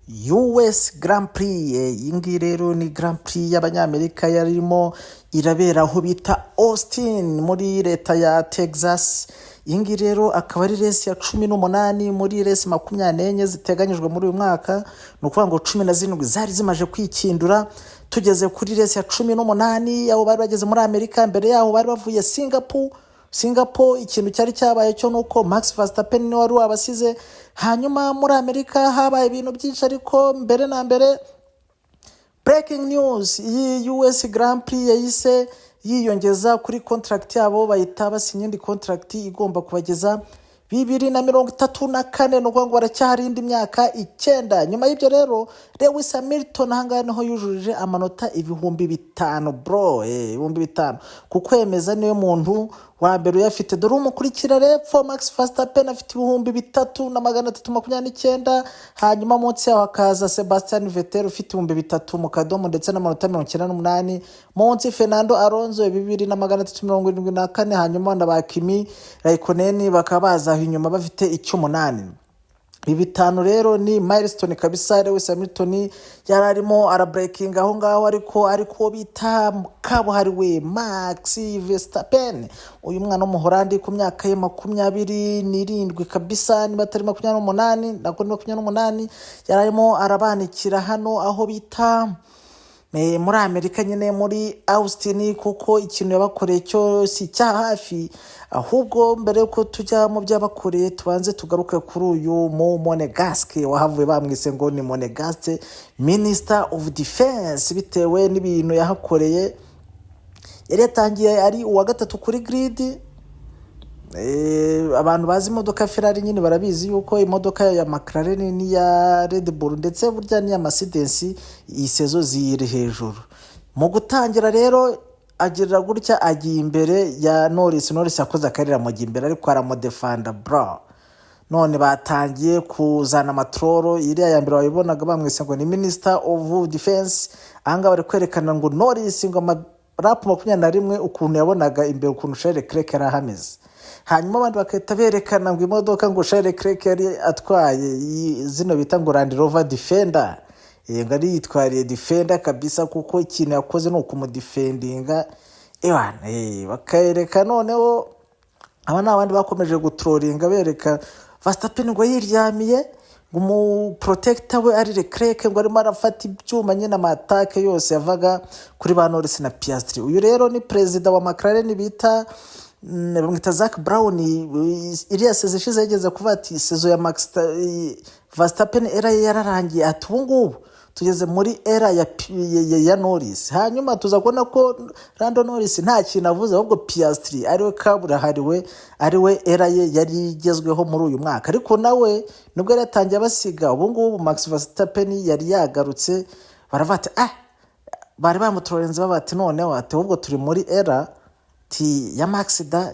US Grand Prix. Iyi ngiyi rero ni Grand Prix y'abanyamerika yarimo irabera aho bita Austin muri leta ya Texas. Iyi ngiyi rero akaba ari resi ya 18 muri resi 24 ziteganyijwe muri uyu mwaka. Ni ukuvuga ngo 17 zari zimaje kwikindura, tugeze kuri resi ya 18 aho bari bageze muri Amerika. Mbere yaho bari bavuye Singapore. Ikintu cyari cyabaye cyo nuko Max Verstappen ni wari wabasize. Hanyuma muri Amerika habaye ibintu byinshi, ariko mbere na mbere breaking news, iyi US Grand Prix yahise yiyongeza kuri contract yabo, bahita basinya indi contract igomba kubageza 2034. Nuko ngo baracyari indi myaka 9. Nyuma y'ibyo rero Lewis Hamilton ahangana niho yujurije amanota 5,000 bro, 5,000 kukwemeza niyo muntu wa mbere uyafite. Dore umukurikira repfo Max Verstappen afite 3,329. Hanyuma munsi yaho hakaza Sebastian Vettel ufite 3,000 mu kadomo ndetse n'amanota 98. Munsi Fernando Alonso 2,374. Hanyuma na Kimi Raikkonen bakaba baza aho inyuma bafite 8. Ibi 5 rero ni milestone kabisa. Lewis Hamilton yararimo arabreaking aho ngaho, ariko bita kabuhariwe Max Verstappen, uyu mwana w'umuholandi ku myaka ye 27 kabisa, niba atari 28 nako 28, yararimo arabanikira hano aho bita muri Amerika nyine muri Austin, kuko ikintu yabakoreye cyo si cya hafi. Ahubwo mbere yuko tujya mu byabakoreye tubanze tugaruke kuri uyu Monegasque wahavuye bamwise ngo ni Monegasque Minister of Defense bitewe n'ibintu yahakoreye. Yari yatangiye ari uwa gatatu kuri grid. Abantu bazi imodoka Ferrari nyine barabizi yuko imodoka ya McLaren ni ya Red Bull ndetse burya ni ya Mercedes isezo ziri hejuru. Mu gutangira rero agira gutya agiye imbere ya Norris yakoze akarira mu gimbere ariko aramodefanda bro. None batangiye kuzana amatroro, iriya ya mbere wabibonaga bamwise ngo ni Minister of Defense. Anga bari kwerekana ngo Norris ngo rap 21 ukuntu yabonaga imbere ukuntu Charles Leclerc arahameze. Hanyuma abandi bakahita berekana ngo imodoka ngo Charles Leclerc yari atwaye zino bita ngo Land Rover Defender. Ngari yitwariye Defender kabisa, kuko ikintu yakoze no kumudefendinga. Bakayerekana noneho abana abandi bakomeje gutrolinga bereka Verstappen ngo yiryamiye ngo mu protector we ari Leclerc ngo arimo arafata ibyuma nyine amatake yose yavaga kuri ba Norris na Piastri. Uyu rero ni president wa McLaren bita bamwita Zak Brown. Iriya sezo ishize yageze kuva ati sezo ya Max Verstappen era yararangiye, ati ubu ngubu tugeze muri era ya Norris. Hanyuma tuza kubona ko Lando Norris nta kintu avuze, ahubwo Piastri ariwe kaburahariwe, ariwe era ye yari igezweho muri uyu mwaka. Ariko nawe nubwo yari yatangiye basiga, ubu ngubu Max Verstappen yari yagarutse. Baravata bari bamutrolenze babati noneho ati ahubwo turi muri era ya Max da.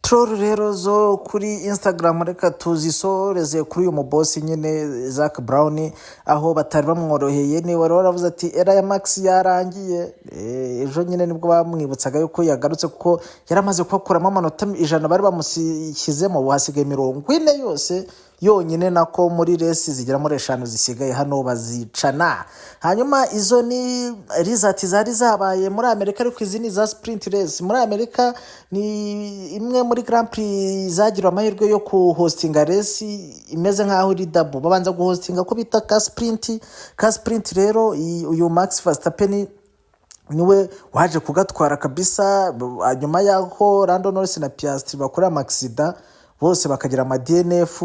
Troll rero zo kuri Instagram reka tuzisoreze kuri uyu mubosi nyine Zak Brown, aho batari bamworoheye. Ni wari waravuze ati era ya Max yarangiye. Ejo nyine nibwo bamwibutsaga yuko yagarutse, kuko yaramaze kubakuramo amanota 100 bari bamushyizemo, hasigaye 40 yose yonyine, nako muri resi zigera muri 5 zisigaye hano bazicana. Hanyuma izo ni result zari zabaye muri Amerika, ariko izi ni za sprint race. Muri Amerika ni imwe muri Grand Prix zagira amahirwe yo kuhostinga race imeze nkaho iri double. Babanza guhostinga ko bita ka sprint rero uyu Max Verstappen niwe waje kugatwara kabisa. Nyuma yaho Lando Norris na Piastri bakora accident bose bakagira ama DNF.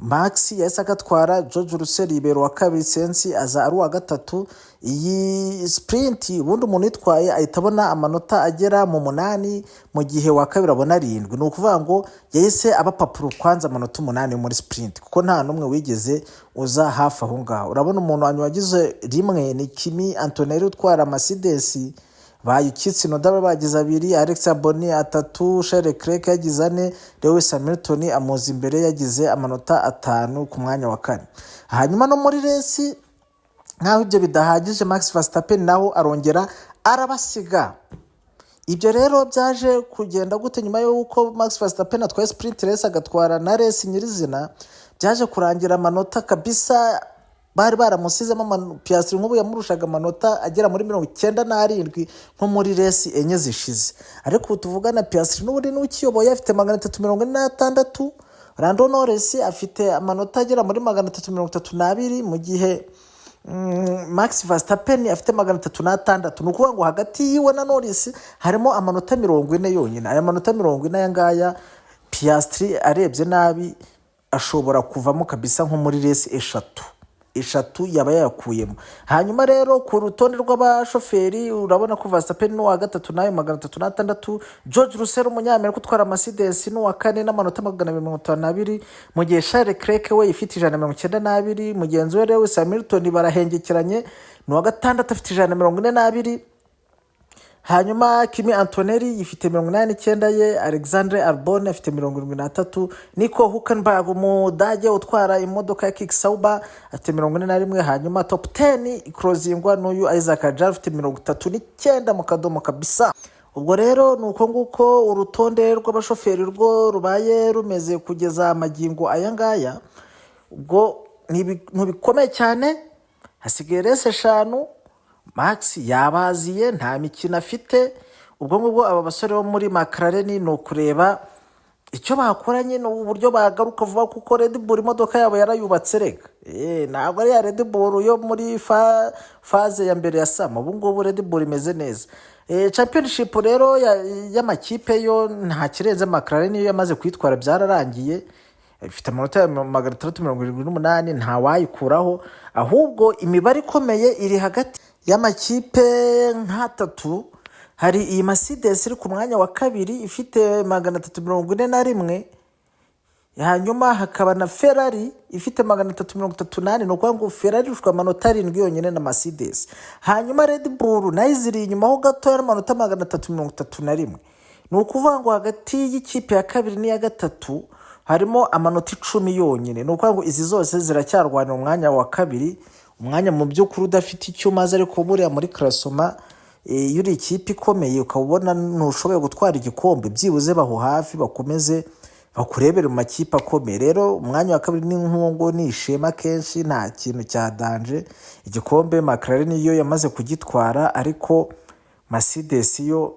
Max yahise agatwara, George Russell ibero wa kabiri, Sensi aza ari uwa gatatu. Iyi sprint ubundi umuntu yitwaye ahita abona amanota agera mu 8, mu gihe wa kabiri abona 7. Ni ukuvuga ngo yahise abapapuro kwanza amanota 8 muri sprint, kuko nta numwe wigeze uza hafi aho ngaho. Urabona umuntu wanyu wagize rimwe ni Kimi Antonelli utwara Mercedes, bayukitse Noda bagize 2, Alex Albon 3, Charles Leclerc yagize 4, Lewis Hamilton amuzi imbere yagize amanota 5 ku mwanya wa 4. Hanyuma no muri resi nkaho ibyo bidahagije, Max Verstappen naho arongera arabasiga. Ibyo rero byaje kugenda gute nyuma y'uko Max Verstappen atwaye sprint race agatwara na race nyirizina? Byaje kurangira amanota kabisa bari baramusizemo Piastri nk'ubu yamurushaga amanota agera muri 97 nko muri resi enye zishize, ariko tuvugana Piastri n'ubundi n'ukiyoboye afite 346, Lando Norris afite amanota agera muri 332, mu gihe Max Verstappen afite 306. Ni ukuvuga ngo hagati yiwe na Norris harimo amanota 40 yonyine. Aya manota 40 aya ngaya Piastri arebye nabi ashobora kuvamo kabisa nko muri resi eshatu yaba yakuyemo. Hanyuma rero ku rutonde rw'abashoferi urabona ko Verstappen no wa gatatu nayo 306, George Russell umunyamerika utwara Mercedes no wa kane n'amanota 252, mu gihe Charles Leclerc we ifite 192, mugenzi we Lewis Hamilton barahengekeranye no wa gatandatu afite 142. Hanyuma Kimi Antonelli yifite 89 ye, Alexandre Albon afite 73, Nico Hülkenberg umudage utwara imodoka ya Kick Sauber afite 41. Hanyuma top 10 ikrozingwa n'uyu Isaac Hadjar afite 39 mu kadomo kabisa. Ubwo rero nuko nguko urutonde rw'abashoferi rwo rubaye rumeze kugeza amagingo aya ngaya. Ubwo ntibikomeye cyane, hasigaye rese 5. Max yabaziye nta mikino afite. Ubwo ngubwo aba basore bo muri McLaren ni ukureba icyo bakoranye n'uburyo bagaruka vuba, kuko Red Bull imodoka yabo yarayubatse rega. Ntabwo ari ya Red Bull yo muri faze ya mbere ya sama. Ubu ngubu Red Bull imeze neza. Championship rero y'amakipe yo nta kirenze McLaren yo yamaze kwitwara byararangiye. Ifite amanota 378, nta wayikuraho, ahubwo imibare ikomeye iri hagati y'amakipe nk'atatu. Hari iyi Mercedes iri ku mwanya wa kabiri ifite 341, hanyuma hakaba na Ferrari ifite 338. ni ukuvuga ngo Ferrari irushwa amanota 7 yonyine na Mercedes. Hanyuma Red Bull nayo ziri inyuma ho gato y'amanota 331. ni ukuvuga ngo hagati y'ikipe ya kabiri n'iya gatatu harimo amanota 10 yonyine. ni ukuvuga ngo izi zose ziracyarwanira umwanya wa kabiri, umwanya mu by'ukuri udafite icyo maze, ariko buriya muri klasoma yuri ikipe ikomeye ukabona ntushoboye gutwara igikombe, byibuze baho hafi bakomeze bakurebere mu makipe akomeye. Rero umwanya wa kabiri ni nk'uwo ni ishema kenshi, nta kintu cya danje. Igikombe McLaren yo yamaze kugitwara, ariko Mercedes yo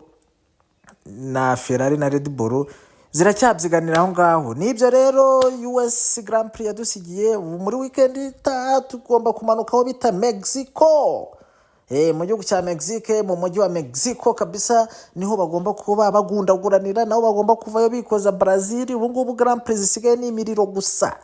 na Ferrari na Red Bull ziracyabyiganira aho ngaho. Nibyo rero US Grand Prix yadusigiye. Muri weekend itaha tugomba kumanuka aho bita Mexico. Mu gihugu cya Mexique, mu mujyi wa Mexico kabisa, niho bagomba kuba bagundaguranira, naho bagomba kuvayo bikoza Brazil. Ubu ngubu Grand Prix zisigaye ni imiriro gusa,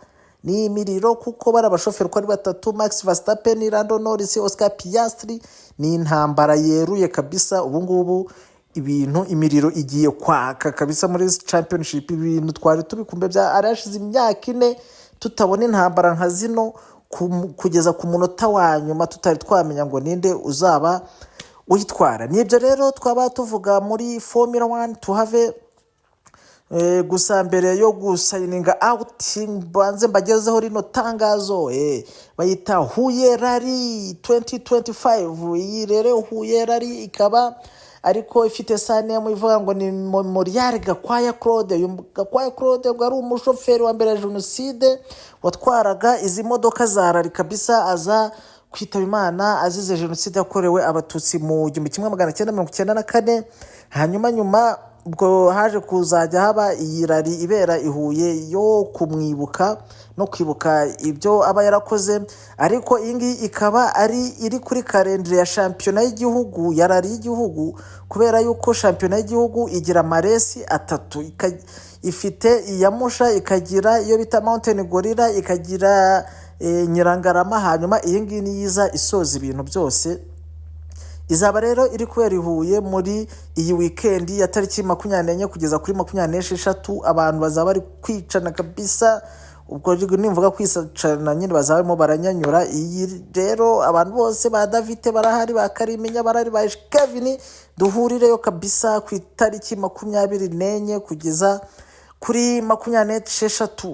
ni imiriro, kuko bari abashoferi uko ari batatu, Max Verstappen, Lando Norris, Oscar Piastri, ni intambara yeruye kabisa. Ubu ngubu ibintu imiriro igiye kwaka kabisa muri championship. Ibintu twari tubikumbe bya arashize imyaka 4 tutabona intambara nka zino, kugeza ku munota wa nyuma tutari twamenya ngo ninde uzaba uyitwara. Nibyo rero twaba tuvuga muri Formula 1 tuhave. Gusa mbere yo gusayininga out, banze mbagezeho rino tangazo. Bayita Huye Rally 2025. Iyi rero Huye Rally ikaba ariko ifite sane ivuga ngo ni Memorial Gakwaya Claude. Gakwaya Claude ngo ari umushoferi wa mbere ya jenoside watwaraga izi modoka za rari kabisa, aza kwitaba Imana azize jenoside yakorewe abatutsi mu 1994. hanyuma nyuma ubwo haje kuzajya haba iyi rari ibera i Huye yo kumwibuka no kwibuka ibyo aba yarakoze. Ariko ingi ikaba iri kuri kalendari ya championa y'igihugu, ya rari y'igihugu, kubera yuko championa y'igihugu igira amaresi 3. Ifite iyamusha, ikagira iyo bita Mountain Gorilla, ikagira Nyirangarama. hanyuma iyi ngi niyiza isoza ibintu byose. Izaba rero iri kubera i Huye muri iyi weekend ya tariki 24 kugeza kuri 26. Abantu bazaba bari kwicana kabisa. Ubwo nimvuga kwisacana nyine bazaba barimo baranyanyura. Iyi rero abantu bose ba David barahari, ba Karimenya barahari, ba Kevin, duhurireyo kabisa ku itariki 24 kugeza kuri 26.